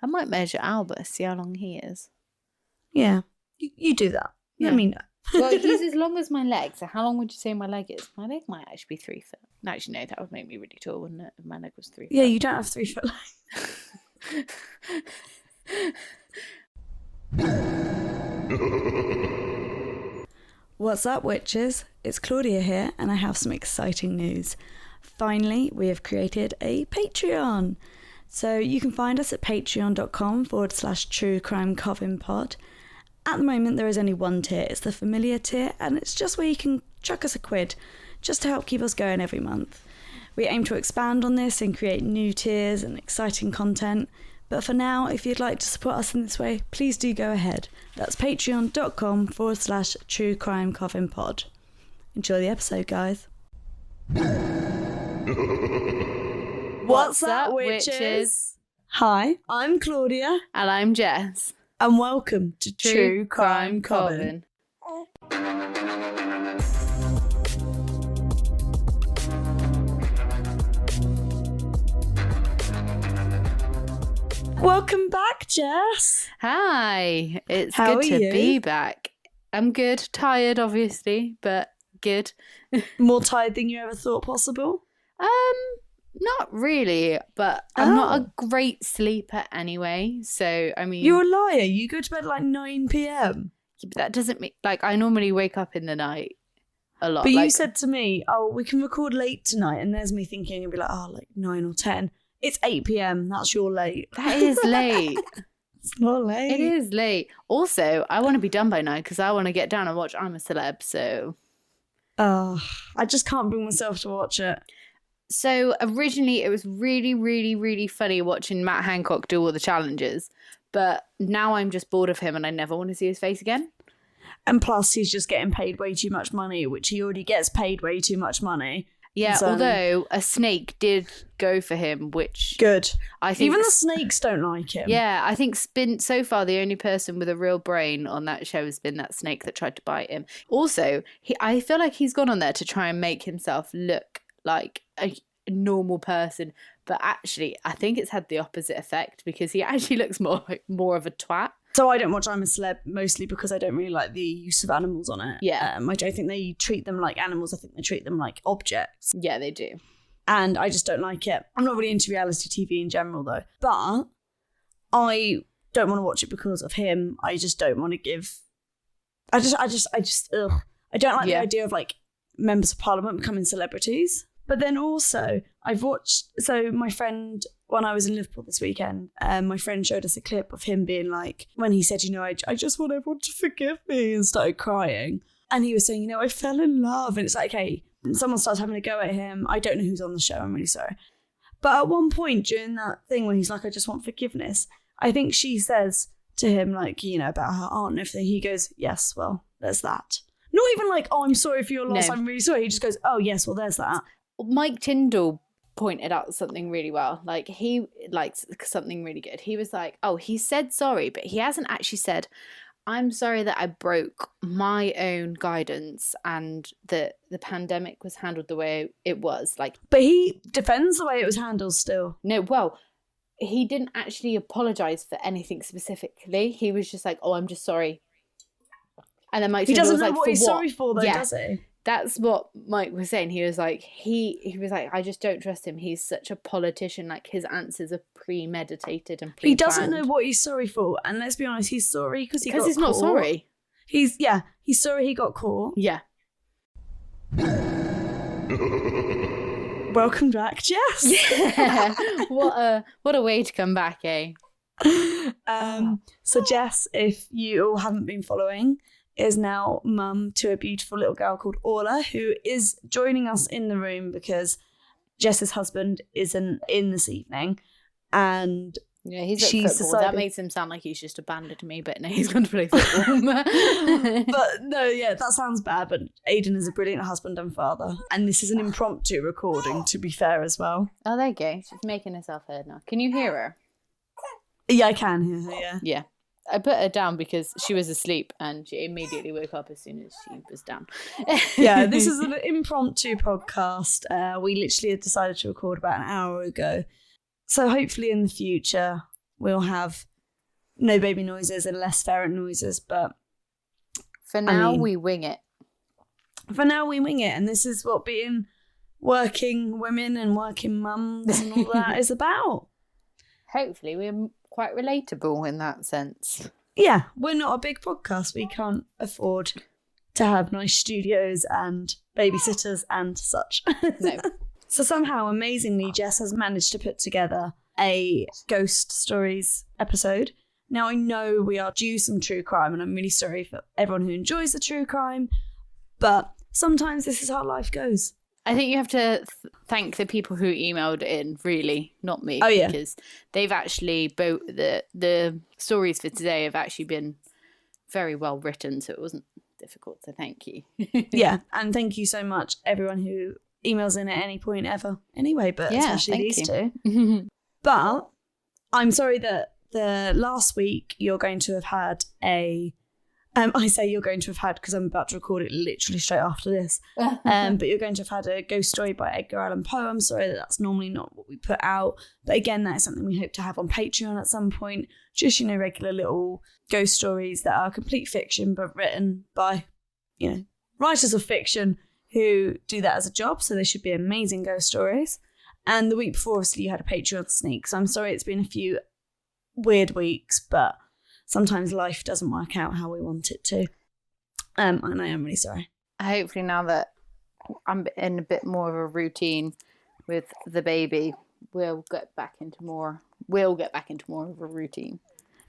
I might measure Albert, see how long he is. Yeah, you do that. Let me know. Well, he's as long as my leg, so how long would you say my leg is? My leg might actually be 3 foot. Actually, no, that would make me really tall, wouldn't it, if my leg was 3 foot? Yeah, you don't have 3 foot legs. What's up, witches? It's Claudia here, and I have some exciting news. Finally, we have created a Patreon. So you can find us at patreon.com/truecrimecovenpod. At the moment, there is only one tier. It's the familiar tier, and it's just where you can chuck us £1 just to help keep us going every month. We aim to expand on this and create new tiers and exciting content. But for now, if you'd like to support us in this way, please do go ahead. That's patreon.com/truecrimecovenpod. Enjoy the episode, guys. What's up, witches? Hi, I'm Claudia. And I'm Jess. And welcome to True Crime Coven. Welcome back, Jess. Hi, it's How good are to you? be back. I'm good, tired obviously, but good. More tired than you ever thought possible? Not really, but I'm not a great sleeper anyway, so I mean... You're a liar, you go to bed at like 9 p.m. But that doesn't mean... Like, I normally wake up in the night a lot. But like, you said to me, oh, we can record late tonight, and there's me thinking, you'd be like, oh, like 9 or 10. It's 8 p.m, that's your late. That is late. It's not late. It is late. Also, I want to be done by now because I want to get down and watch I'm a Celeb, so... Oh, I just can't bring myself to watch it. So originally it was really, really, really funny watching Matt Hancock do all the challenges, but now I'm just bored of him and I never want to see his face again. And plus he's just getting paid way too much money, which he already gets paid way too much money. Yeah, So- although a snake did go for him, which Good. I think... Even the snakes don't like him. Yeah, I think so far the only person with a real brain on that show has been that snake that tried to bite him. Also, I feel like he's gone on there to try and make himself look like a normal person, but actually I think it's had the opposite effect because he actually looks more of a twat. So I don't watch I'm a Celeb mostly because I don't really like the use of animals on it. Yeah. I don't think they treat them like animals. I think they treat them like objects. Yeah, they do. And I just don't like it. I'm not really into reality TV in general though. But I don't want to watch it because of him. I just don't want to give... I don't like the idea of like members of parliament becoming celebrities. But then also, I've watched... So my friend, when I was in Liverpool this weekend, my friend showed us a clip of him being like, when he said, I just want everyone to forgive me, and started crying. And he was saying, I fell in love. And it's like, hey, someone starts having a go at him. I don't know who's on the show. I'm really sorry. But at one point during that thing when he's like, I just want forgiveness, I think she says to him, like, about her aunt and everything. He goes, yes, well, there's that. Not even like, oh, I'm sorry for your loss. No. I'm really sorry. He just goes, oh, yes, well, there's that. Mike Tyndall pointed out something really well. Like, he likes something really good. He was like, oh, he said sorry, but he hasn't actually said, I'm sorry that I broke my own guidance and that the pandemic was handled the way it was. Like, but he defends the way it was handled still. No, well, he didn't actually apologise for anything specifically. He was just like, oh, I'm just sorry. And then Mike He Tyndall doesn't was know like, what he's for sorry for though, Yeah. does he? That's what Mike was saying. He was like, he was like, I just don't trust him. He's such a politician. Like, his answers are premeditated and pre-planned. He doesn't know what he's sorry for. And let's be honest, he's sorry because he got caught. Because he's not sorry. He's sorry he got caught. Yeah. Welcome back, Jess. Yeah. What a way to come back, eh? So Jess, if you all haven't been following, is now mum to a beautiful little girl called Orla, who is joining us in the room because Jess's husband isn't in this evening, and yeah, he's at football. That makes him sound like he's just abandoned me, but no, he's going to play football. But no, yeah, that sounds bad, but Aidan is a brilliant husband and father, and this is an impromptu recording, to be fair as well. Oh, there you go. She's making herself heard now. Can you hear her? Yeah, I can hear her, yeah. Yeah. I put her down because she was asleep and she immediately woke up as soon as she was down. Yeah, this is an impromptu podcast. We literally had decided to record about an hour ago. So hopefully in the future, we'll have no baby noises and less ferret noises. But for now, we wing it. For now, we wing it. And this is what being working women and working mums and all that is about. Hopefully, we're quite relatable in that sense. Yeah, we're not a big podcast. We can't afford to have nice studios and babysitters and such. No. So somehow, amazingly, Jess has managed to put together a ghost stories episode. Now, I know we are due some true crime, and I'm really sorry for everyone who enjoys the true crime, but sometimes this is how life goes. I think you have to thank the people who emailed in, really, not me. Oh, yeah. Because they've actually, the stories for today have actually been very well written, so it wasn't difficult, so thank you. Yeah, and thank you so much, everyone who emails in at any point ever. Anyway, but especially these two. But I'm sorry that the last week you're going to have had a... I say you're going to have had because I'm about to record it literally straight after this. But you're going to have had a ghost story by Edgar Allan Poe. I'm sorry that that's normally not what we put out. But again, that is something we hope to have on Patreon at some point. Just, regular little ghost stories that are complete fiction, but written by, writers of fiction who do that as a job. So they should be amazing ghost stories. And the week before, obviously, you had a Patreon sneak. So I'm sorry it's been a few weird weeks, but sometimes life doesn't work out how we want it to. And I am really sorry. Hopefully now that I'm in a bit more of a routine with the baby, we'll get back into more of a routine.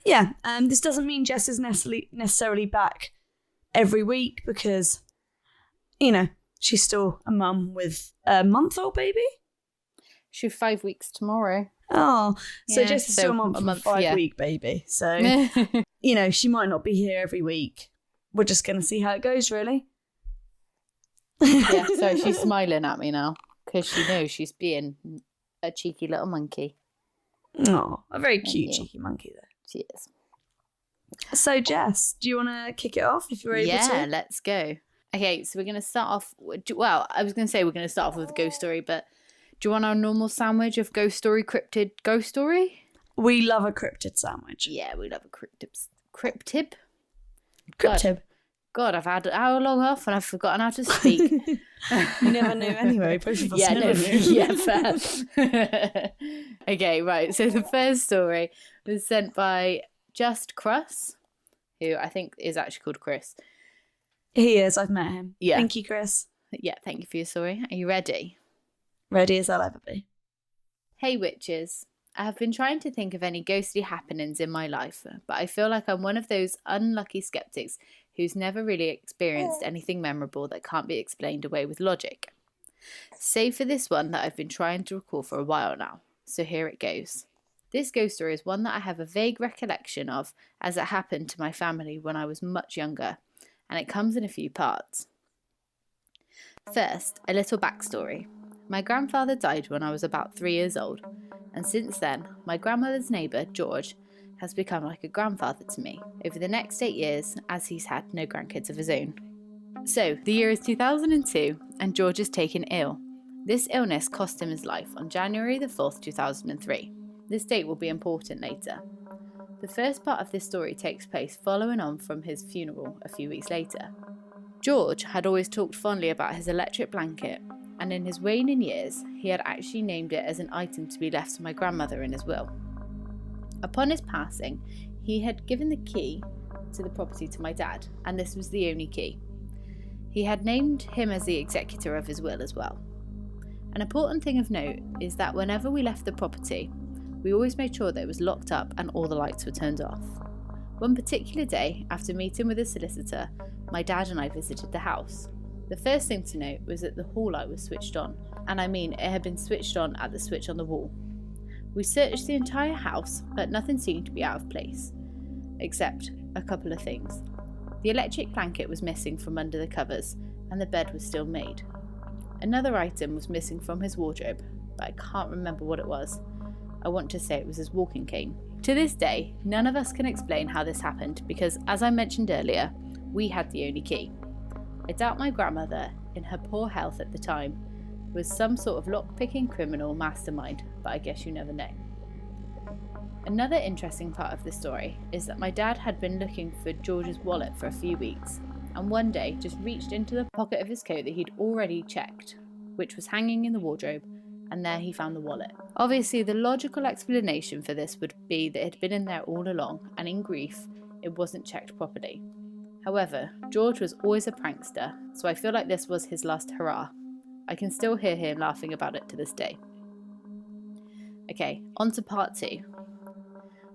Yeah, this doesn't mean Jess is necessarily back every week because, she's still a mum with a month-old baby. She's 5 weeks tomorrow. Oh, so Yeah, Jess is so still a month a month, 5 yeah. week baby. So, she might not be here every week. We're just going to see how it goes, really. Yeah, so she's smiling at me now because she knows she's being a cheeky little monkey. Oh, a very cute, you. cheeky monkey, though. She is. So, Jess, do you want to kick it off if you're able to? Yeah, let's go. Okay, so we're going to start off... Well, I was going to say we're going to start off with a ghost story, but do you want our normal sandwich of ghost story, cryptid, ghost story? We love a cryptid sandwich. Yeah, we love a cryptid. Cryptid? Cryptid. God, I've had how long off and I've forgotten how to speak. You never knew anyway. Both of us never knew. Yeah, fair. Okay, right. So the first story was sent by Just Cruss, who I think is actually called Chris. He is. I've met him. Yeah. Thank you, Chris. Yeah, thank you for your story. Are you ready? Ready as I'll ever be. Hey, witches. I have been trying to think of any ghostly happenings in my life, but I feel like I'm one of those unlucky skeptics who's never really experienced anything memorable that can't be explained away with logic. Save for this one that I've been trying to recall for a while now, so here it goes. This ghost story is one that I have a vague recollection of as it happened to my family when I was much younger, and it comes in a few parts. First, a little backstory. My grandfather died when I was about 3 years old, and since then, my grandmother's neighbour, George, has become like a grandfather to me over the next 8 years as he's had no grandkids of his own. So, the year is 2002 and George is taken ill. This illness cost him his life on January the 4th, 2003. This date will be important later. The first part of this story takes place following on from his funeral a few weeks later. George had always talked fondly about his electric blanket, and in his waning years, he had actually named it as an item to be left to my grandmother in his will. Upon his passing, he had given the key to the property to my dad, and this was the only key. He had named him as the executor of his will as well. An important thing of note is that whenever we left the property, we always made sure that it was locked up and all the lights were turned off. One particular day, after meeting with a solicitor, my dad and I visited the house. The first thing to note was that the hall light was switched on, and I mean it had been switched on at the switch on the wall. We searched the entire house, but nothing seemed to be out of place, except a couple of things. The electric blanket was missing from under the covers, and the bed was still made. Another item was missing from his wardrobe, but I can't remember what it was. I want to say it was his walking cane. To this day, none of us can explain how this happened because, as I mentioned earlier, we had the only key. I doubt my grandmother, in her poor health at the time, was some sort of lock-picking criminal mastermind, but I guess you never know. Another interesting part of the story is that my dad had been looking for George's wallet for a few weeks, and one day just reached into the pocket of his coat that he'd already checked, which was hanging in the wardrobe, and there he found the wallet. Obviously, the logical explanation for this would be that it had been in there all along, and in grief, it wasn't checked properly. However, George was always a prankster, so I feel like this was his last hurrah. I can still hear him laughing about it to this day. Okay, on to part 2.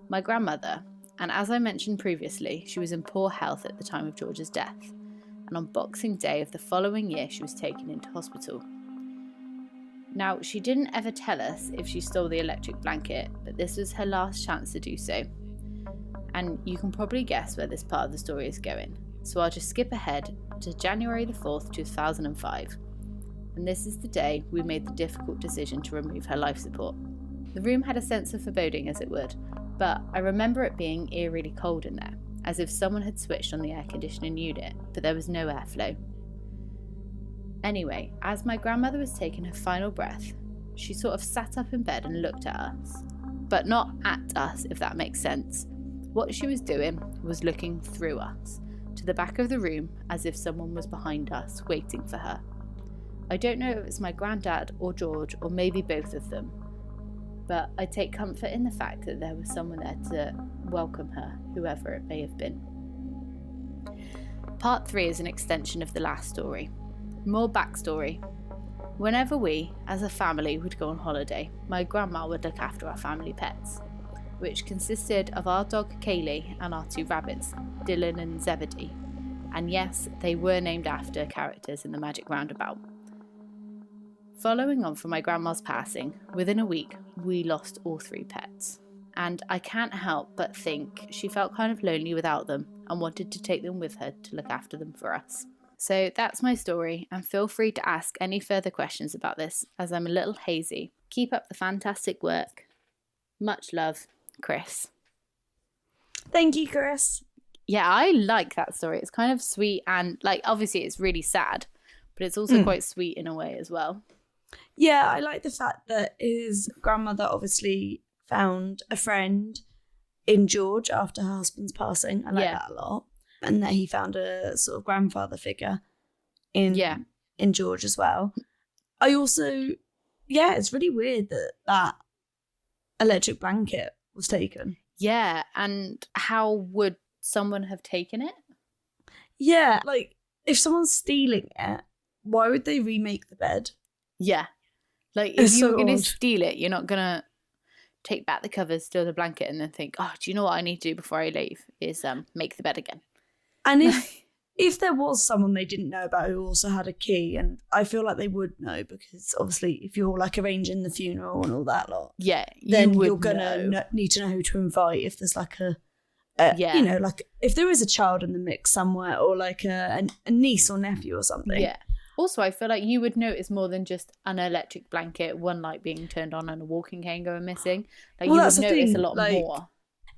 My grandmother, and as I mentioned previously, she was in poor health at the time of George's death, and on Boxing Day of the following year she was taken into hospital. Now, she didn't ever tell us if she stole the electric blanket, but this was her last chance to do so. And you can probably guess where this part of the story is going, so I'll just skip ahead to January the 4th, 2005. And this is the day we made the difficult decision to remove her life support. The room had a sense of foreboding as it would, but I remember it being eerily cold in there, as if someone had switched on the air conditioning unit, but there was no airflow. Anyway, as my grandmother was taking her final breath, she sort of sat up in bed and looked at us. But not at us, if that makes sense. What she was doing was looking through us, to the back of the room, as if someone was behind us, waiting for her. I don't know if it's my granddad or George, or maybe both of them, but I take comfort in the fact that there was someone there to welcome her, whoever it may have been. Part 3 is an extension of the last story. More backstory. Whenever we, as a family, would go on holiday, my grandma would look after our family pets, which consisted of our dog Kaylee and our 2 rabbits, Dylan and Zebedee. And yes, they were named after characters in the Magic Roundabout. Following on from my grandma's passing, within a week, we lost all 3 pets. And I can't help but think she felt kind of lonely without them and wanted to take them with her to look after them for us. So that's my story, and feel free to ask any further questions about this, as I'm a little hazy. Keep up the fantastic work. Much love, Chris. Thank you, Chris. Yeah, I like that story. It's kind of sweet, and like obviously it's really sad, but it's also quite sweet in a way as well. Yeah, I like the fact that his grandmother obviously found a friend in George after her husband's passing. I like that a lot. And that he found a sort of grandfather figure in George as well. I also, it's really weird that electric blanket was taken. Yeah, and how would someone have taken it? Yeah, like if someone's stealing it, why would they remake the bed? Yeah, like if you're going to steal it, you're not going to take back the covers, steal the blanket, and then think, oh, do you know what I need to do before I leave? Is make the bed again. And if there was someone they didn't know about who also had a key, and I feel like they would know, because obviously if you're like arranging the funeral and all that lot, then you're gonna need to know who to invite. If there's like you know, like if there is a child in the mix somewhere, or like a niece or nephew or something. Yeah. Also, I feel like you would notice more than just an electric blanket, one light being turned on and a walking cane going missing. Like you would notice a lot more.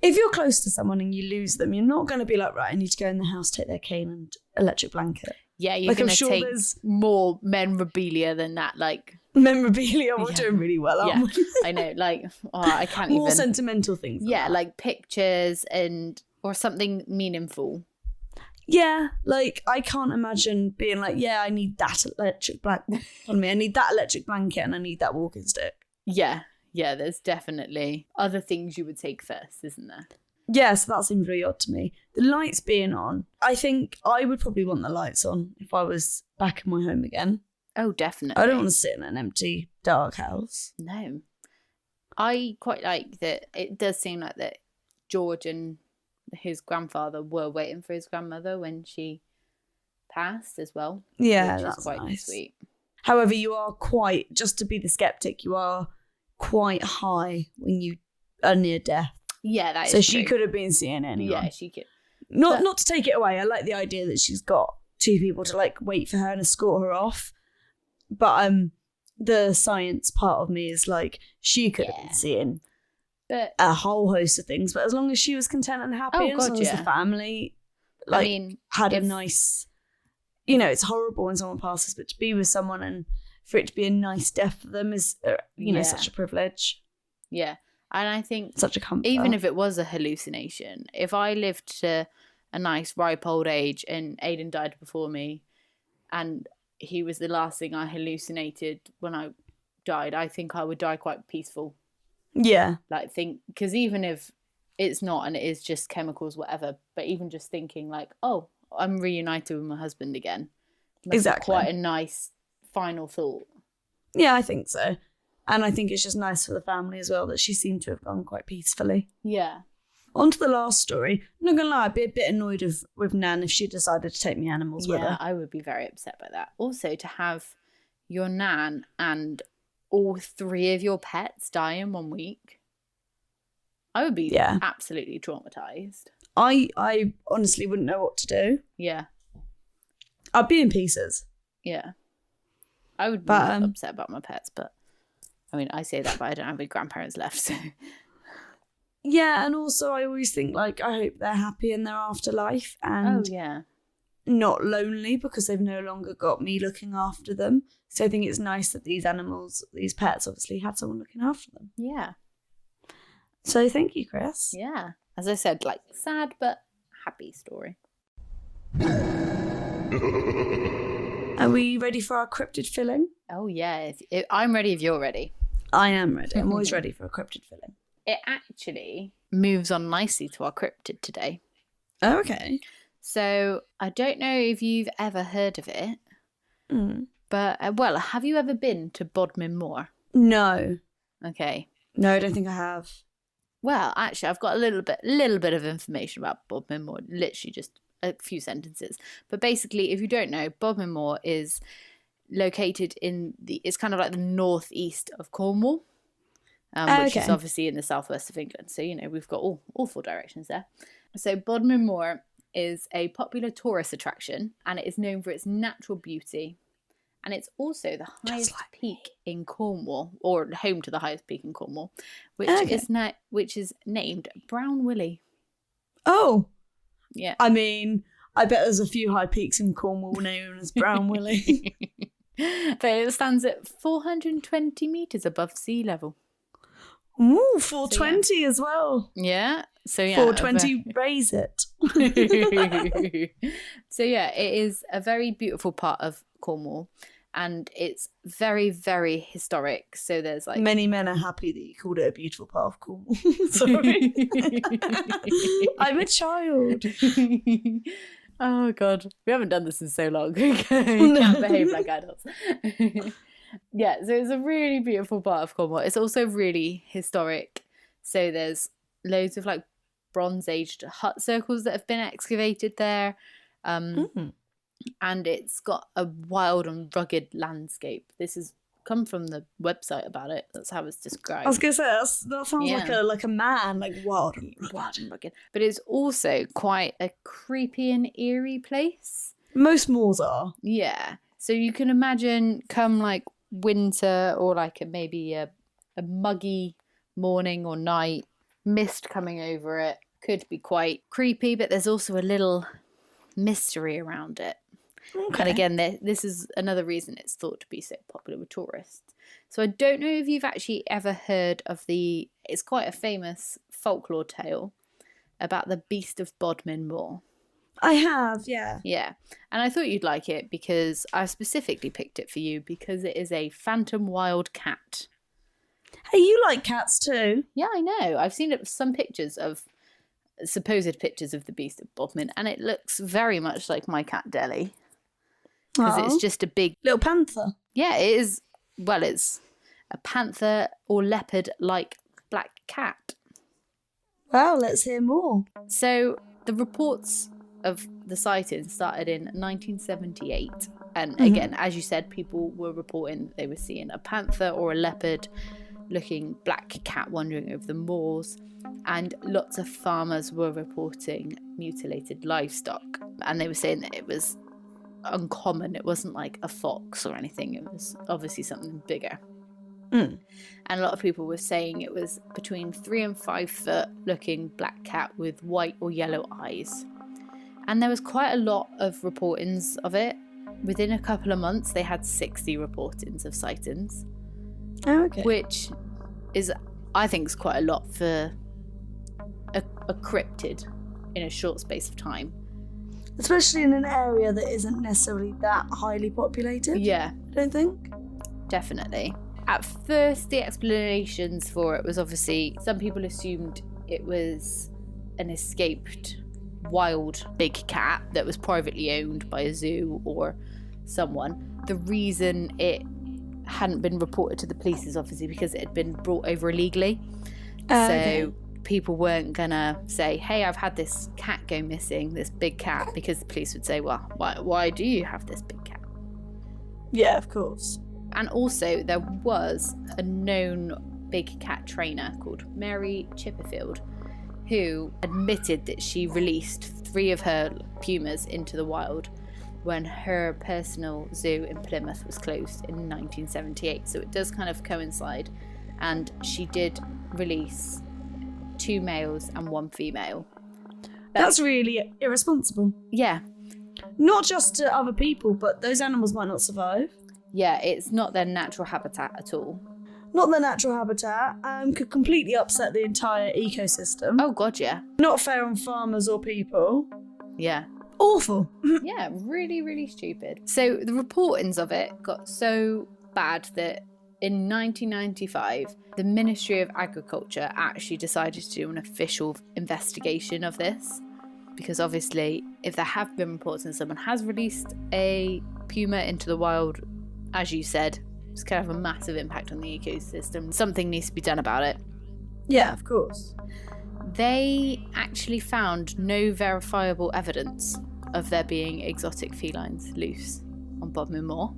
If you're close to someone and you lose them, you're not going to be like, right, I need to go in the house, take their cane and electric blanket. Yeah, you're going to take more memorabilia than that. Like memorabilia, we're doing really well, aren't we? I know. Like, I can't even. More sentimental things. Like pictures or something meaningful. Yeah, like I can't imagine being like, I need that electric blanket. I need that electric blanket and I need that walking stick. Yeah, there's definitely other things you would take first, isn't there? Yeah, so that seems really odd to me. The lights being on, I think I would probably want the lights on if I was back in my home again. Oh, definitely. I don't want to sit in an empty, dark house. No. I quite like that it does seem like that George and his grandfather were waiting for his grandmother when she passed as well. Yeah, which that's is quite nice. Sweet. However, you are quite, just to be the skeptic, you are quite high when you are near death. Yeah, that is so true. she could have been seeing anyone. Yeah, she could. Not to take it away. I like the idea that she's got 2 people to like wait for her and escort her off. But the science part of me is like she could have been seeing a whole host of things. But as long as she was content and happy, as long as the family had a nice, it's horrible when someone passes, but to be with someone and for it to be a nice death for them is, such a privilege. Yeah. And I think Such a comfort. even if it was a hallucination, if I lived to a nice ripe old age and Aiden died before me and he was the last thing I hallucinated when I died, I think I would die quite peaceful. Yeah. Like, because even if it's not and it is just chemicals, whatever, but even just thinking like, oh, I'm reunited with my husband again. Exactly. Quite a nice final thought. Yeah, I think so. And I think it's just nice for the family as well that she seemed to have gone quite peacefully. Yeah. On to the last story. I'm not going to lie, I'd be a bit annoyed with Nan if she decided to take me animals with her. Yeah, I would be very upset by that. Also, to have your Nan and all 3 of your pets die in 1 week, I would be absolutely traumatized. I honestly wouldn't know what to do. Yeah. I'd be in pieces. Yeah. I would be upset about my pets, but I mean, I say that, but I don't have any grandparents left, so. Yeah, and also I always think, like, I hope they're happy in their afterlife and not lonely because they've no longer got me looking after them. So I think it's nice that these animals, these pets, obviously had someone looking after them. Yeah. So thank you, Chris. Yeah. As I said, like, sad but happy story. Are we ready for our cryptid filling? Oh, yeah. I'm ready if you're ready. I am ready. I'm always ready for a cryptid filling. It actually moves on nicely to our cryptid today. Oh, okay. So I don't know if you've ever heard of it, but, well, have you ever been to Bodmin Moor? No. Okay. No, I don't think I have. Well, actually, I've got a little bit of information about Bodmin Moor, literally just a few sentences. But basically, if you don't know, Bodmin Moor is located it's kind of like the northeast of Cornwall, which is obviously in the southwest of England. So, we've got all 4 directions there. So Bodmin Moor is a popular tourist attraction and it is known for its natural beauty. And it's also the highest peak in Cornwall, or home to the highest peak in Cornwall, which is named Brown Willy. Oh. Yeah. I mean, I bet there's a few high peaks in Cornwall known as Brown Willy. But it stands at 420 metres above sea level. Ooh, 420 as well. Yeah. So yeah. 420, raise it. So yeah, it is a very beautiful part of Cornwall. And it's very, very historic. So there's like... Many men are happy that you called it a beautiful part of Cornwall. Sorry. I'm a child. Oh, God. We haven't done this in so long. We can't behave like adults. Yeah, so it's a really beautiful part of Cornwall. It's also really historic. So there's loads of like Bronze Age hut circles that have been excavated there. And it's got a wild and rugged landscape. This has come from the website about it. That's how it's described. I was going to say, that sounds like a man, like wild and rugged. But it's also quite a creepy and eerie place. Most moors are. Yeah. So you can imagine come like winter or like maybe a muggy morning or night, mist coming over it. Could be quite creepy, but there's also a little mystery around it. Okay. And again, this is another reason it's thought to be so popular with tourists. So I don't know if you've actually ever heard of it's quite a famous folklore tale about the Beast of Bodmin Moor. I have, yeah. Yeah. And I thought you'd like it because I specifically picked it for you because it is a phantom wild cat. Hey, you like cats too? Yeah, I know. I've seen some supposed pictures of the Beast of Bodmin, and it looks very much like my cat Deli. Because it's just a big... little panther. Yeah, it is. Well, it's a panther or leopard-like black cat. Well, let's hear more. So the reports of the sighting started in 1978. And again, as you said, people were reporting they were seeing a panther or a leopard-looking black cat wandering over the moors. And lots of farmers were reporting mutilated livestock. And they were saying that it was uncommon. It wasn't like a fox or anything. It was obviously something bigger. And a lot of people were saying it was between 3 and 5 foot looking black cat with white or yellow eyes. And there was quite a lot of reportings of it. Within a couple of months, they had 60 reportings of sightings. Oh, okay. Which is I think it's quite a lot for a cryptid in a short space of time. Especially in an area that isn't necessarily that highly populated. Yeah, I don't think. definitely. At first, the explanations for it was obviously some people assumed it was an escaped wild big cat that was privately owned by a zoo or someone. The reason it hadn't been reported to the police is obviously because it had been brought over illegally. So people weren't gonna say, hey, I've had this cat go missing, this big cat, because the police would say, well, why do you have this big cat? Yeah, of course. And also there was a known big cat trainer called Mary Chipperfield who admitted that she released 3 of her pumas into the wild when her personal zoo in Plymouth was closed in 1978. So it does kind of coincide. And she did release 2 males and 1 female. That's really irresponsible. Yeah. Not just to other people, but those animals might not survive. Yeah, it's not their natural habitat at all. Not their natural habitat, could completely upset the entire ecosystem. Oh, God, yeah. Not fair on farmers or people. Yeah. Awful. Yeah, really, really stupid. So the reportings of it got so bad that in 1995, the Ministry of Agriculture actually decided to do an official investigation of this. Because obviously, if there have been reports and someone has released a puma into the wild, as you said, it's going to have a massive impact on the ecosystem. Something needs to be done about it. Yeah, of course. They actually found no verifiable evidence of there being exotic felines loose on Bodmin Moor.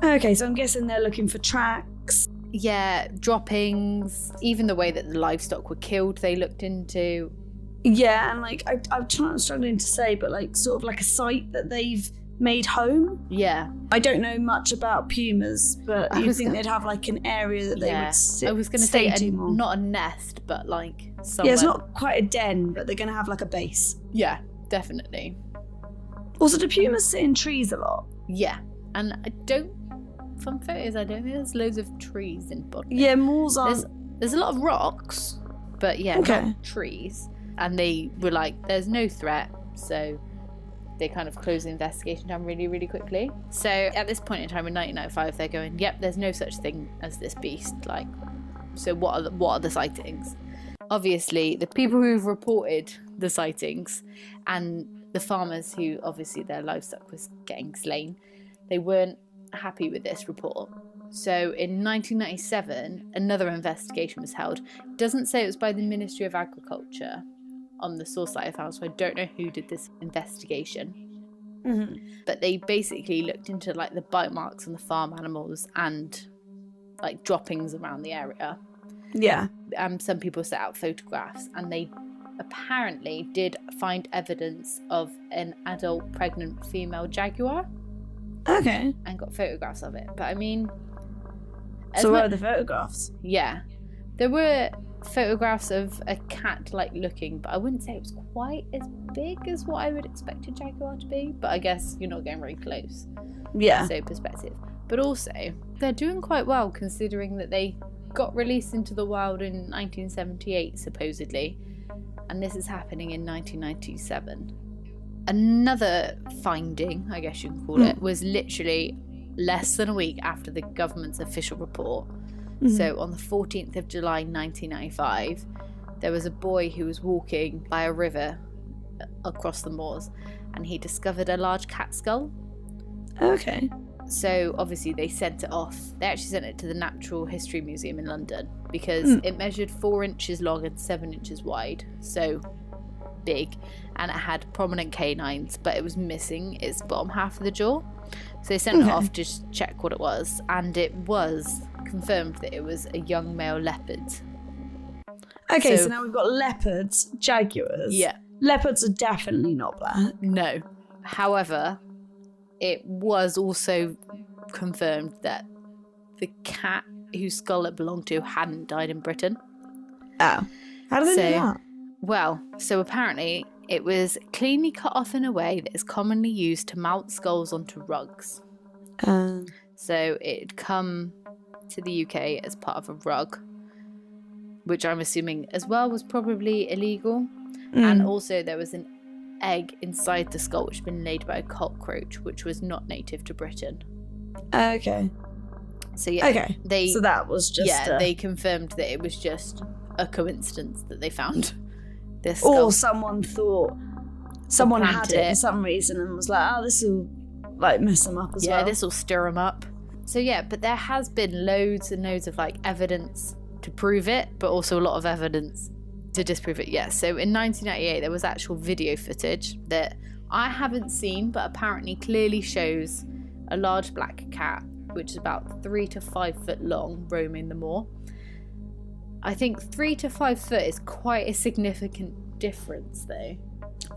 Okay, so I'm guessing they're looking for tracks. Yeah, droppings, even the way that the livestock were killed, they looked into. Yeah, and like I'm struggling to say, but like sort of like a site that they've made home. Yeah. I don't know much about pumas, but you'd think they'd have like an area that they would I was going to say more. not a nest, but like somewhere. Yeah, it's not quite a den, but they're going to have like a base. Yeah, definitely. Also, do pumas sit in trees a lot? Yeah, and from photos, I don't think there's loads of trees in Bodmin. Yeah, moors aren't. There's a lot of rocks, but yeah, not trees. And they were like, there's no threat, so they kind of closed the investigation down really, really quickly. So at this point in time in 1995, they're going, yep, there's no such thing as this beast. Like, so what are the sightings? Obviously, the people who've reported the sightings and the farmers who obviously their livestock was getting slain, they weren't happy with this report. So in 1997, another investigation was held. It doesn't say it was by the Ministry of Agriculture on the source that I found, so I don't know who did this investigation. Mm-hmm. But they basically looked into like the bite marks on the farm animals and like droppings around the area. Yeah. Some people set out photographs, and they apparently did find evidence of an adult pregnant female jaguar. Okay. And got photographs of it. But I mean... So where are the photographs? Yeah. There were photographs of a cat-like looking, but I wouldn't say it was quite as big as what I would expect a jaguar to be. But I guess you're not getting very close. Yeah. So perspective. But also, they're doing quite well considering that they got released into the wild in 1978, supposedly. And this is happening in 1997. Another finding, I guess you can call it, was literally less than a week after the government's official report. Mm-hmm. So on the 14th of July 1995, there was a boy who was walking by a river across the moors, and he discovered a large cat skull. Okay. So obviously they sent it off. They actually sent it to the Natural History Museum in London because it measured 4 inches long and 7 inches wide. So big, and it had prominent canines, but it was missing its bottom half of the jaw. So they sent it off to check what it was, and it was confirmed that it was a young male leopard. Okay, so now we've got leopards, jaguars. Yeah. Leopards are definitely not black. No. However, it was also confirmed that the cat whose skull it belonged to hadn't died in Britain. Oh. How do they know that? Well, so apparently it was cleanly cut off in a way that is commonly used to mount skulls onto rugs. So it'd come to the UK as part of a rug, which I'm assuming as well was probably illegal. And also there was an egg inside the skull which had been laid by a cockroach, which was not native to Britain. Okay. So yeah, okay. So that was just they confirmed that it was just a coincidence that they found this skull. Or someone had it for some reason and was like, oh, this will like mess them up as well. Yeah, this will stir them up. So yeah, but there has been loads and loads of like evidence to prove it, but also a lot of evidence to disprove it. Yeah. So in 1998 there was actual video footage that I haven't seen, but apparently clearly shows a large black cat, which is about 3 to 5 foot long, roaming the moor. I think 3 to 5 foot is quite a significant difference, though.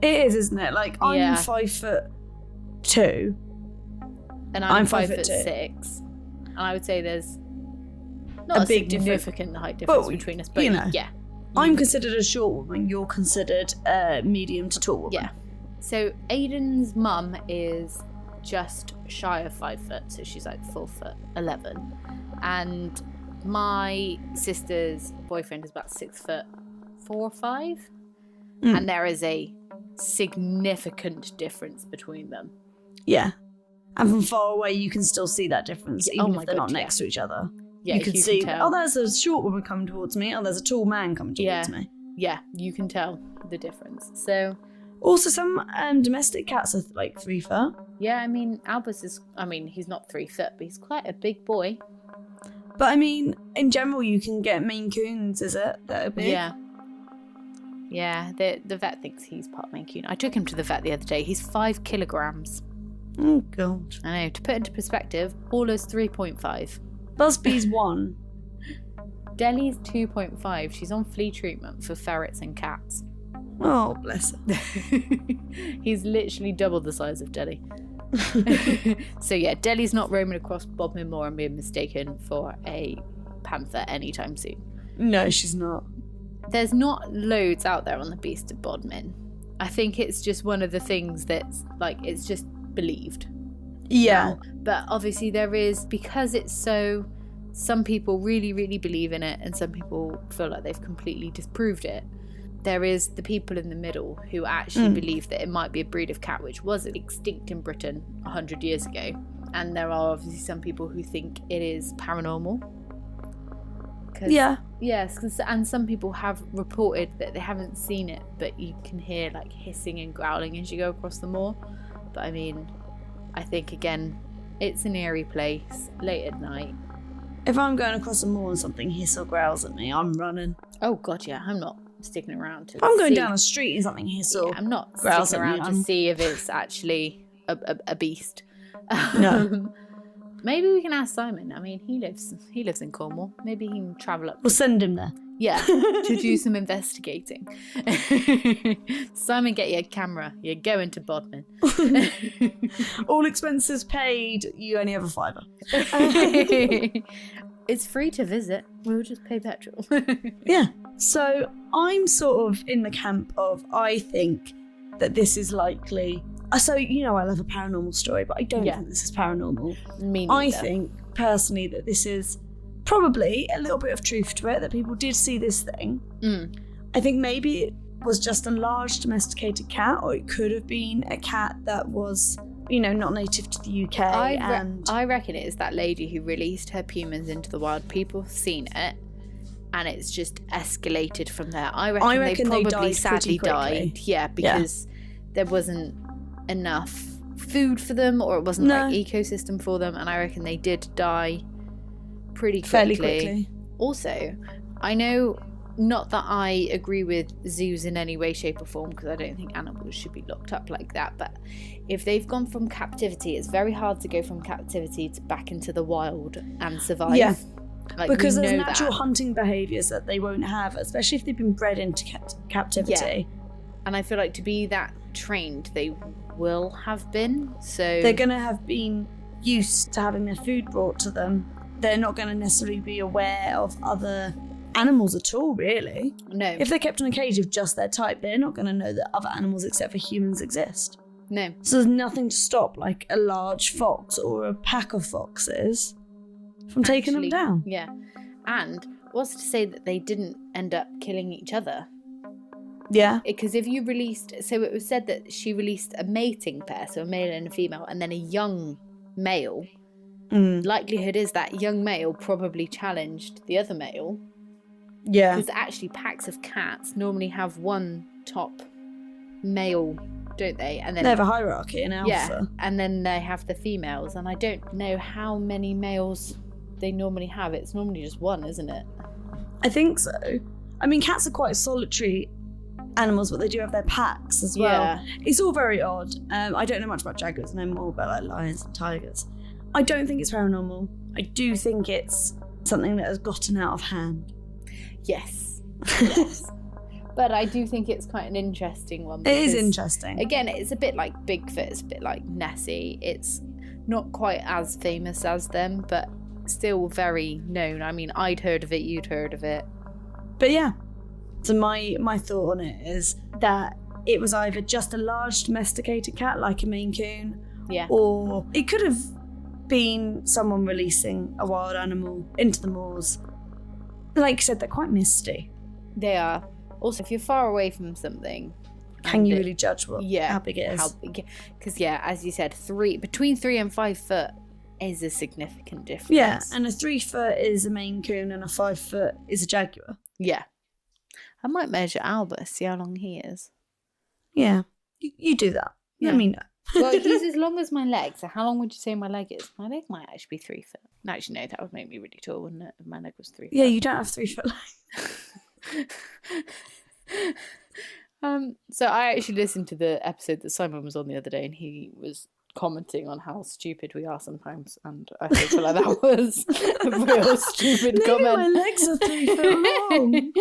It is, isn't it? Like, I'm 5'2", and I'm 5'6", and I would say there's not a big significant height difference between us, but you know, yeah. I'm considered a short woman. You're considered a medium to tall woman. Yeah. So Aiden's mum is just shy of 5 foot, so she's like 4'11", and my sister's boyfriend is about 6'4" or 5", and there is a significant difference between them. Yeah, and from far away you can still see that difference, even if they're not next to each other. Yeah, you can see. Oh, there's a short woman coming towards me. Oh, there's a tall man coming towards me. Yeah, you can tell the difference. So. Also, some domestic cats are like 3 foot. Yeah, I mean, Albus is, he's not 3 foot, but he's quite a big boy. But I mean, in general, you can get Maine Coons, is it? That are big? Yeah. Yeah, the vet thinks he's part Maine Coon. I took him to the vet the other day. He's 5 kilograms. Oh, God. I know. To put into perspective, Paula's 3.5. Busby's 1. Deli's 2.5. She's on flea treatment for ferrets and cats. Oh, bless her. He's literally double the size of Deli. So yeah, Deli's not roaming across Bodmin Moor and being mistaken for a panther anytime soon. No, she's not. There's not loads out there on the beast of Bodmin. I think it's just one of the things that's like, it's just believed. Yeah. But obviously there is, because it's so, some people really, really believe in it and some people feel like they've completely disproved it. There is the people in the middle who actually believe that it might be a breed of cat which was extinct in Britain 100 years ago. And there are obviously some people who think it is paranormal. Yeah. Yes, and some people have reported that they haven't seen it, but you can hear like hissing and growling as you go across the moor. But I mean, I think again, it's an eerie place, late at night. If I'm going across the moor and something hiss or growls at me, I'm running. Oh God, yeah, I'm not sticking around to. If I'm going down a street and something hiss or I'm not growls sticking at around me, to see if it's actually a beast. No. Maybe we can ask Simon. I mean, he lives in Cornwall. Maybe he can travel up. We'll send him there. Yeah, to do some investigating. Simon, get your camera. You're going to Bodmin. All expenses paid. You only have a £5. It's free to visit. We'll just pay petrol. Yeah. So I'm sort of in the camp of, I think that this is likely. So, you know, I love a paranormal story, but I don't think this is paranormal. Me neither. I think, personally, that this is probably a little bit of truth to it, that people did see this thing. I think maybe it was just a large domesticated cat, or it could have been a cat that was, you know, not native to the UK. I reckon it is that lady who released her pumas into the wild. People have seen it, and it's just escalated from there. I reckon they probably sadly died. Yeah, because there wasn't enough food for them, or it wasn't like ecosystem for them, and I reckon they did die fairly quickly. Also, I know, not that I agree with zoos in any way, shape or form, because I don't think animals should be locked up like that, but if they've gone from captivity, it's very hard to go from captivity to back into the wild and survive. Yeah. Like, because there's natural hunting behaviours that they won't have, especially if they've been bred into captivity. Yeah. And I feel like to be that trained, they will have been. So they're going to have been used to having their food brought to them. They're not going to necessarily be aware of other animals at all, really. No. If they're kept in a cage of just their type, they're not going to know that other animals except for humans exist. No. So there's nothing to stop like a large fox or a pack of foxes from taking them down. Yeah. And what's to say that they didn't end up killing each other? Yeah. Because if you released, so it was said that she released a mating pair, so a male and a female, and then a young male. Likelihood is that young male probably challenged the other male. Yeah. Because actually packs of cats normally have one top male, don't they? And then they have a hierarchy in alpha. Yeah, and then they have the females, and I don't know how many males they normally have. It's normally just one, isn't it? I think so. I mean, cats are quite solitary animals, but they do have their packs as well. Yeah. It's all very odd. I don't know much about jaguars. I know more about like lions and tigers. I don't think it's paranormal. I do think it's something that has gotten out of hand. Yes. Yes. But I do think it's quite an interesting one. It is interesting. Again, it's a bit like Bigfoot. It's a bit like Nessie. It's not quite as famous as them, but still very known. I mean, I'd heard of it. You'd heard of it. But yeah. So my thought on it is that it was either just a large domesticated cat like a Maine Coon, yeah, or it could have been someone releasing a wild animal into the moors. Like you said, they're quite misty. They are. Also, if you're far away from something, can you really judge how big it is? How big? Because as you said, between 3 and 5 foot is a significant difference. Yeah, and a 3 foot is a Maine Coon, and a 5 foot is a jaguar. Yeah. I might measure Albert, see how long he is. Yeah, you do that. Yeah. Let me know. Well, he's as long as my leg, so how long would you say my leg is? My leg might actually be 3 foot. Actually, no, that would make me really tall, wouldn't it, if my leg was 3 foot? Yeah, you don't have 3 foot legs. So I actually listened to the episode that Simon was on the other day, and he was commenting on how stupid we are sometimes, and I feel like that was a real stupid comment. My legs are 3 foot long.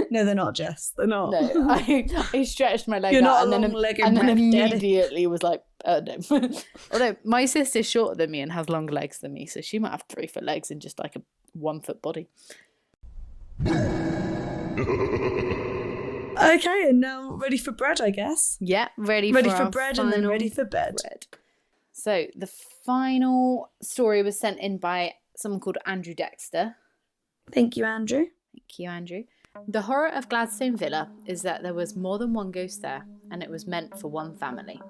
No, they're not, Jess. They're not. No, I stretched my leg You're out not and then immediately was like, no. Although my sister's shorter than me and has longer legs than me, so she might have 3 foot legs and just like a 1 foot body. Okay, and now ready for bread, I guess. Yeah, ready for bread and then ready for bed. So the final story was sent in by someone called Andrew Dexter. Thank you, Andrew. Thank you, Andrew. The horror of Gladstone Villa is that there was more than one ghost there, and it was meant for one family.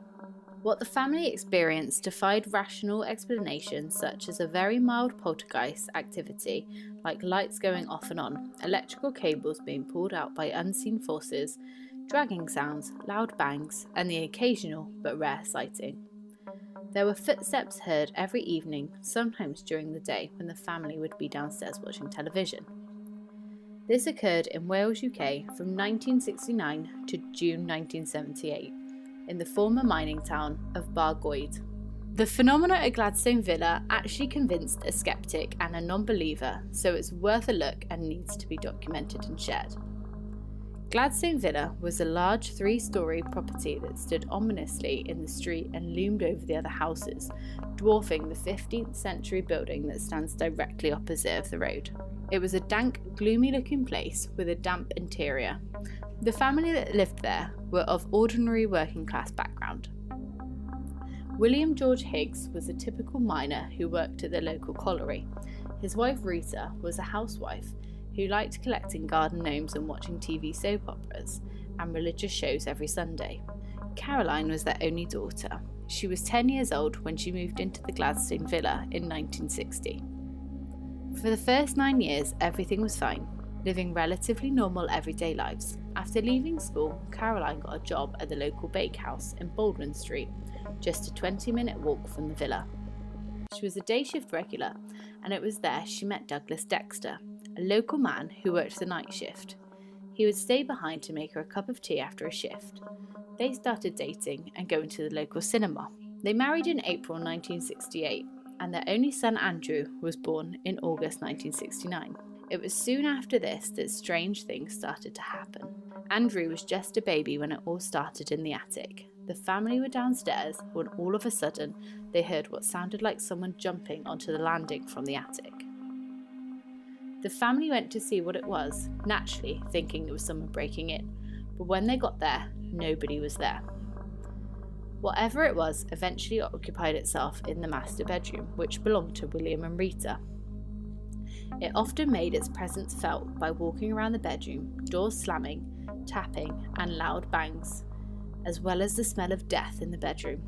What the family experienced defied rational explanation, such as a very mild poltergeist activity, like lights going off and on, electrical cables being pulled out by unseen forces, dragging sounds, loud bangs, and the occasional but rare sighting. There were footsteps heard every evening, sometimes during the day when the family would be downstairs watching television. This occurred in Wales, UK from 1969 to June 1978. In the former mining town of Bargoed. The phenomena at Gladstone Villa actually convinced a skeptic and a non-believer, so it's worth a look and needs to be documented and shared. Gladstone Villa was a large 3-storey property that stood ominously in the street and loomed over the other houses, dwarfing the 15th century building that stands directly opposite of the road. It was a dank, gloomy-looking place with a damp interior. The family that lived there were of ordinary working-class background. William George Higgs was a typical miner who worked at the local colliery. His wife Rita was a housewife who liked collecting garden gnomes and watching TV soap operas and religious shows every Sunday. Caroline was their only daughter. She was 10 years old when she moved into the Gladstone Villa in 1960. For the first 9 years, everything was fine, living relatively normal everyday lives. After leaving school, Caroline got a job at the local bakehouse in Bodmin Street, just a 20-minute walk from the villa. She was a day shift regular, and it was there she met Douglas Dexter, a local man who worked the night shift. He would stay behind to make her a cup of tea after a shift. They started dating and going to the local cinema. They married in April 1968, and their only son Andrew was born in August 1969. It was soon after this that strange things started to happen. Andrew was just a baby when it all started in the attic. The family were downstairs when all of a sudden they heard what sounded like someone jumping onto the landing from the attic. The family went to see what it was, naturally thinking it was someone breaking in, but when they got there, nobody was there. Whatever it was eventually occupied itself in the master bedroom, which belonged to William and Rita. It often made its presence felt by walking around the bedroom, doors slamming, tapping, and loud bangs, as well as the smell of death in the bedroom.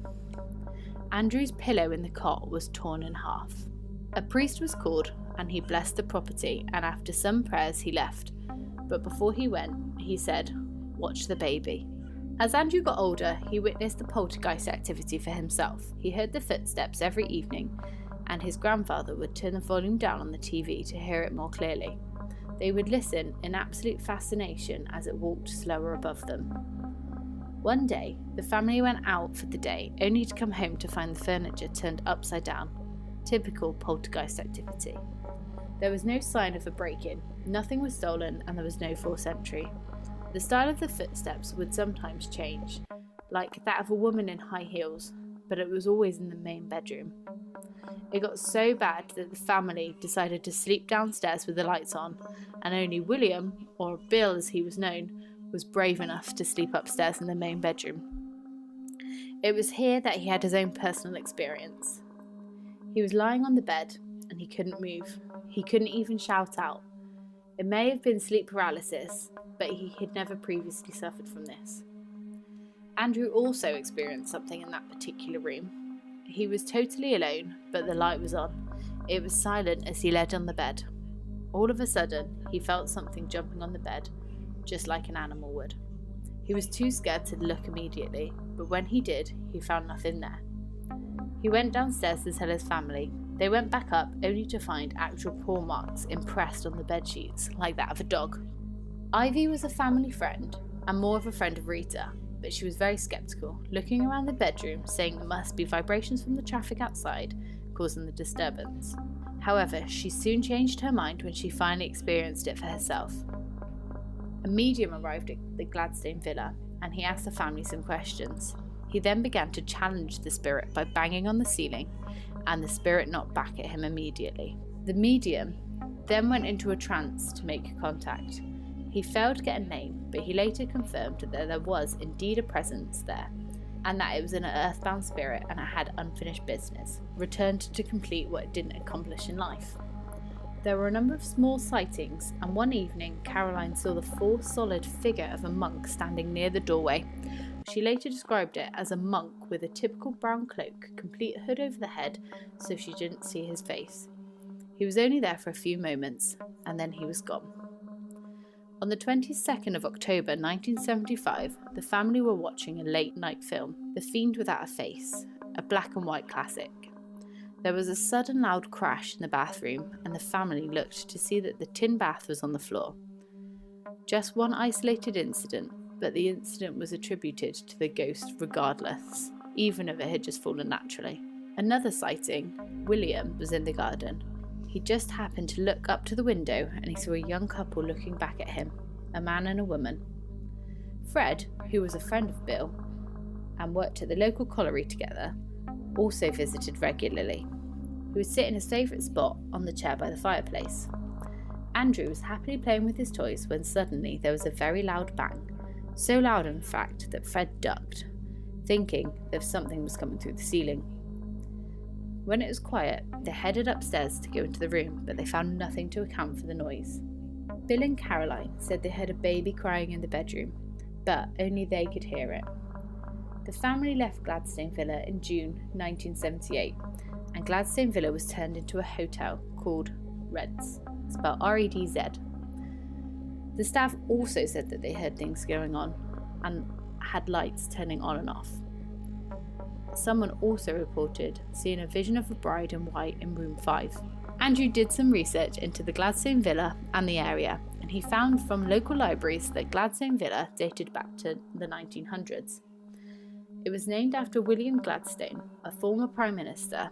Andrew's pillow in the cot was torn in half. A priest was called, and he blessed the property, and after some prayers he left. But before he went, he said, "Watch the baby." As Andrew got older, he witnessed the poltergeist activity for himself. He heard the footsteps every evening, and his grandfather would turn the volume down on the TV to hear it more clearly. They would listen in absolute fascination as it walked slower above them. One day, the family went out for the day, only to come home to find the furniture turned upside down. Typical poltergeist activity. There was no sign of a break-in, nothing was stolen, and there was no forced entry. The style of the footsteps would sometimes change, like that of a woman in high heels, but it was always in the main bedroom. It got so bad that the family decided to sleep downstairs with the lights on, and only William, or Bill as he was known, was brave enough to sleep upstairs in the main bedroom. It was here that he had his own personal experience. He was lying on the bed, and he couldn't move. He couldn't even shout out. It may have been sleep paralysis, but he had never previously suffered from this. Andrew also experienced something in that particular room. He was totally alone, but the light was on. It was silent as he lay on the bed. All of a sudden, he felt something jumping on the bed, just like an animal would. He was too scared to look immediately, but when he did, he found nothing there. He went downstairs to tell his family. They went back up only to find actual paw marks impressed on the bedsheets, like that of a dog. Ivy was a family friend, and more of a friend of Rita, but she was very sceptical, looking around the bedroom, saying there must be vibrations from the traffic outside, causing the disturbance. However, she soon changed her mind when she finally experienced it for herself. A medium arrived at the Gladstone villa, and he asked the family some questions. He then began to challenge the spirit by banging on the ceiling, and the spirit knocked back at him immediately. The medium then went into a trance to make contact. He failed to get a name, but he later confirmed that there was indeed a presence there, and that it was an earthbound spirit and it had unfinished business, returned to complete what it didn't accomplish in life. There were a number of small sightings, and one evening Caroline saw the full solid figure of a monk standing near the doorway. She later described it as a monk with a typical brown cloak, complete hood over the head so she didn't see his face. He was only there for a few moments, and then he was gone. On the 22nd of October 1975, the family were watching a late-night film, The Fiend Without a Face, a black and white classic. There was a sudden loud crash in the bathroom, and the family looked to see that the tin bath was on the floor. Just one isolated incident, but the incident was attributed to the ghost regardless, even if it had just fallen naturally. Another sighting, William was in the garden. He just happened to look up to the window and he saw a young couple looking back at him, a man and a woman. Fred, who was a friend of Bill and worked at the local colliery together, also visited regularly. He would sit in his favourite spot on the chair by the fireplace. Andrew was happily playing with his toys when suddenly there was a very loud bang, so loud in fact that Fred ducked, thinking that something was coming through the ceiling. When it was quiet, they headed upstairs to go into the room, but they found nothing to account for the noise. Bill and Caroline said they heard a baby crying in the bedroom, but only they could hear it. The family left Gladstone Villa in June 1978, and Gladstone Villa was turned into a hotel called Reds, spelled R-E-D-Z. The staff also said that they heard things going on and had lights turning on and off. Someone also reported seeing a vision of a bride in white in room 5. Andrew did some research into the Gladstone Villa and the area, and he found from local libraries that Gladstone Villa dated back to the 1900s. It was named after William Gladstone, a former Prime Minister.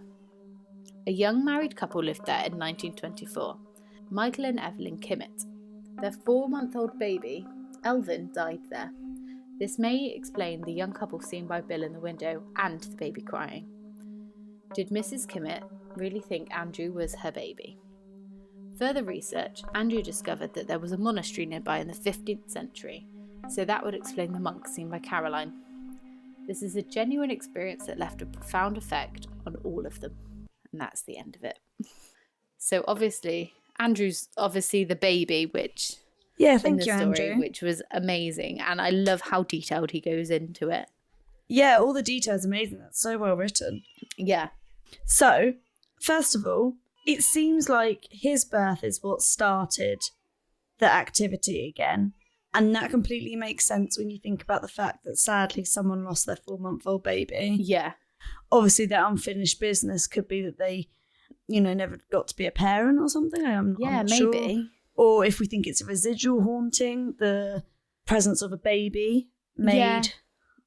A young married couple lived there in 1924, Michael and Evelyn Kimmett. Their 4-month-old baby, Elvin, died there. This may explain the young couple seen by Bill in the window and the baby crying. Did Mrs. Kimmett really think Andrew was her baby? Further research, Andrew discovered that there was a monastery nearby in the 15th century, so that would explain the monk seen by Caroline. This is a genuine experience that left a profound effect on all of them, and that's the end of it. So obviously, Andrew's obviously the baby, which Yeah, in thank the you, story, Andrew. which was amazing, and I love how detailed he goes into it. Yeah, all the details amazing. That's so well written. Yeah. So, first of all, it seems like his birth is what started the activity again. And that completely makes sense when you think about the fact that sadly someone lost their 4-month-old baby. Yeah. Obviously, that unfinished business could be that they, never got to be a parent or something. I'm not maybe. sure. Or if we think it's a residual haunting, the presence of a baby made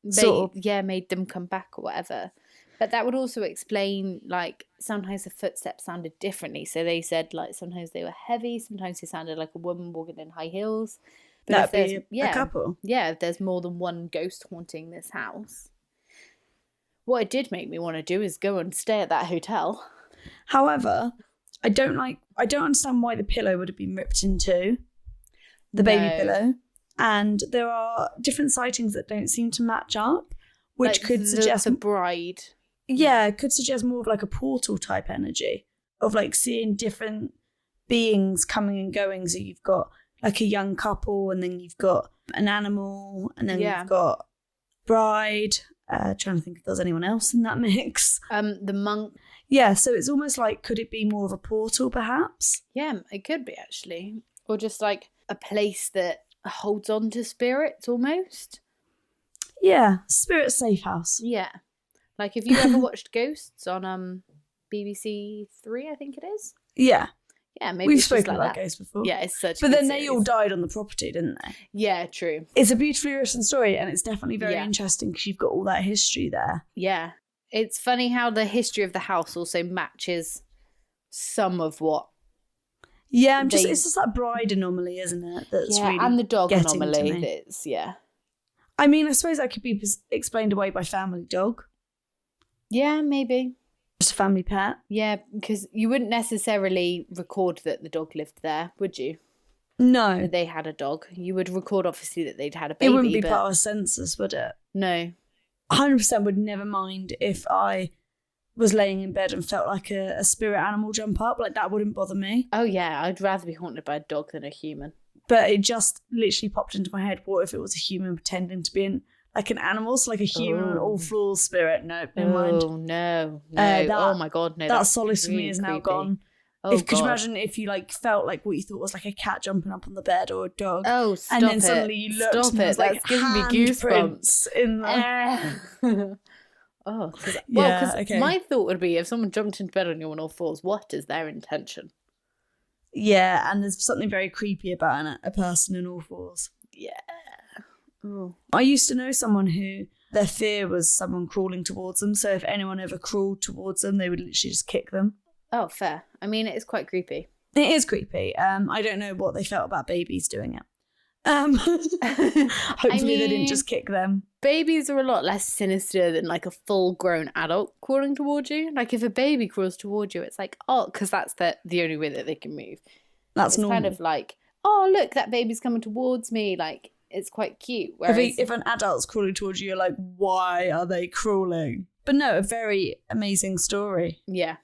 made them come back or whatever. But that would also explain, like, sometimes the footsteps sounded differently. So they said, like, sometimes they were heavy, sometimes they sounded like a woman walking in high heels. But that'd be a couple. Yeah, if there's more than one ghost haunting this house. What it did make me want to do is go and stay at that hotel. However, I don't understand why the pillow would have been ripped in two, the baby pillow. And there are different sightings that don't seem to match up, which could suggest the bride. Yeah, it could suggest more of like a portal type energy of like seeing different beings coming and going. So you've got like a young couple, and then you've got an animal, and then you've got bride. Trying to think if there's anyone else in that mix. The monk. Yeah, so it's almost like, could it be more of a portal perhaps? Yeah, it could be actually. Or just like a place that holds on to spirits almost. Yeah, spirit safe house. Yeah. Like, have you ever watched Ghosts on BBC 3, I think it is? Yeah. Yeah, maybe we've it's just spoken like about that. Ghosts before. Yeah, it's such. But then series. they all died on the property, didn't they? Yeah, true. It's a beautifully written story, and it's definitely very interesting because you've got all that history there. Yeah, it's funny how the history of the house also matches some of what. Yeah, it's just that bride anomaly, isn't it? That's really and the dog getting anomaly. to me. It's I mean, I suppose that could be explained away by family dog. Yeah, maybe. Just a family pet. Yeah, because you wouldn't necessarily record that the dog lived there, would you? No. That they had a dog. You would record, obviously, that they'd had a baby. It wouldn't be part of a census, would it? No. 100% would never mind if I was laying in bed and felt like a spirit animal jump up. Like, that wouldn't bother me. Oh, yeah. I'd rather be haunted by a dog than a human. But it just literally popped into my head, what if it was a human pretending to be like an animal? So like a human on all floors spirit. No, never mind. Oh, no. Oh, my God, no. That solace for really me is now creepy. gone. Oh, could you imagine if you like felt like what you thought was like a cat jumping up on the bed or a dog? Oh, stop and then it. suddenly you looked Stop and there it. was like That's giving me goosebumps. in the... Oh, because okay. my thought would be if someone jumped into bed on you on all fours, what is their intention? Yeah, and there's something very creepy about a person in all fours. Yeah. Ooh. I used to know someone who their fear was someone crawling towards them. So if anyone ever crawled towards them, they would literally just kick them. Oh, fair. I mean, it's quite creepy. It is creepy. I don't know what they felt about babies doing it. Hopefully they didn't just kick them. Babies are a lot less sinister than like a full-grown adult crawling towards you. Like if a baby crawls towards you, it's like, oh, because that's the only way that they can move. That's normal. Kind of like, oh, look, that baby's coming towards me. Like, it's quite cute. Whereas if an adult's crawling towards you, you're like, why are they crawling? But no, a very amazing story. Yeah.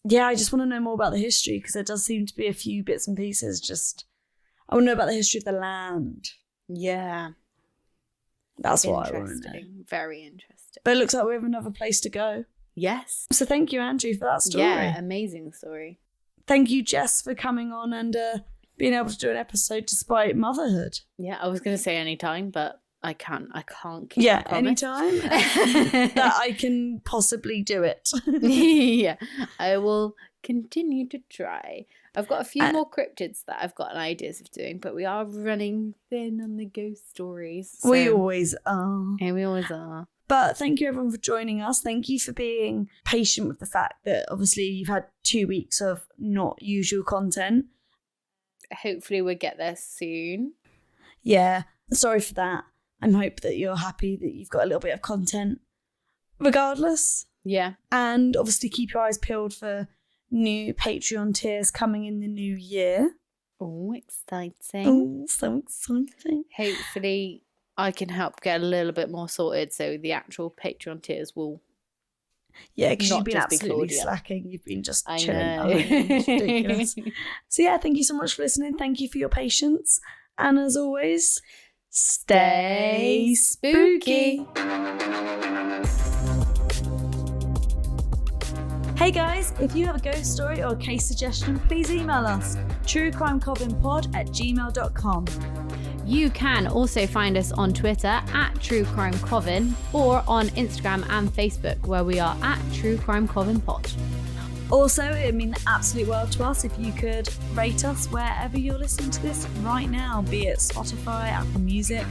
Yeah, I just want to know more about the history because there does seem to be a few bits and pieces. I want to know about the history of the land. Yeah. That's what I want to know. Very interesting. But it looks like we have another place to go. Yes. So thank you, Andrew, for that story. Yeah, amazing story. Thank you, Jess, for coming on and being able to do an episode despite motherhood. Yeah, I was going to say anytime, but I can't keep Yeah, the promise. anytime that I can possibly do it. Yeah, I will continue to try. I've got a few more cryptids that I've got ideas of doing, but we are running thin on the ghost stories. So. We always are. Yeah, we always are. But thank you everyone for joining us. Thank you for being patient with the fact that obviously you've had 2 weeks of not usual content. Hopefully we'll get there soon. Yeah, sorry for that. I hope that you're happy that you've got a little bit of content regardless. Yeah. And obviously keep your eyes peeled for new Patreon tiers coming in the new year. Oh, exciting. Oh, so exciting. Hopefully I can help get a little bit more sorted so the actual Patreon tiers will Yeah, because you've Not been just be absolutely Claudia. slacking. You've been just I chilling at know. home. It's ridiculous. So yeah, thank you so much for listening. Thank you for your patience. And as always, stay spooky. Hey guys, if you have a ghost story or a case suggestion, please email us, truecrimecovenpod@gmail.com. You can also find us on Twitter at truecrimecoven or on Instagram and Facebook where we are at truecrimecovenpod. Also, it would mean the absolute world to us if you could rate us wherever you're listening to this right now, be it Spotify, Apple Music,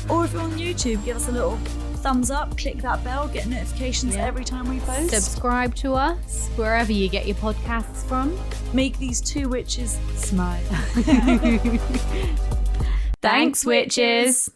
or if you're on YouTube, give us a little thumbs up, click that bell, get notifications every time we post. Subscribe to us wherever you get your podcasts from. Make these two witches smile. Thanks, witches.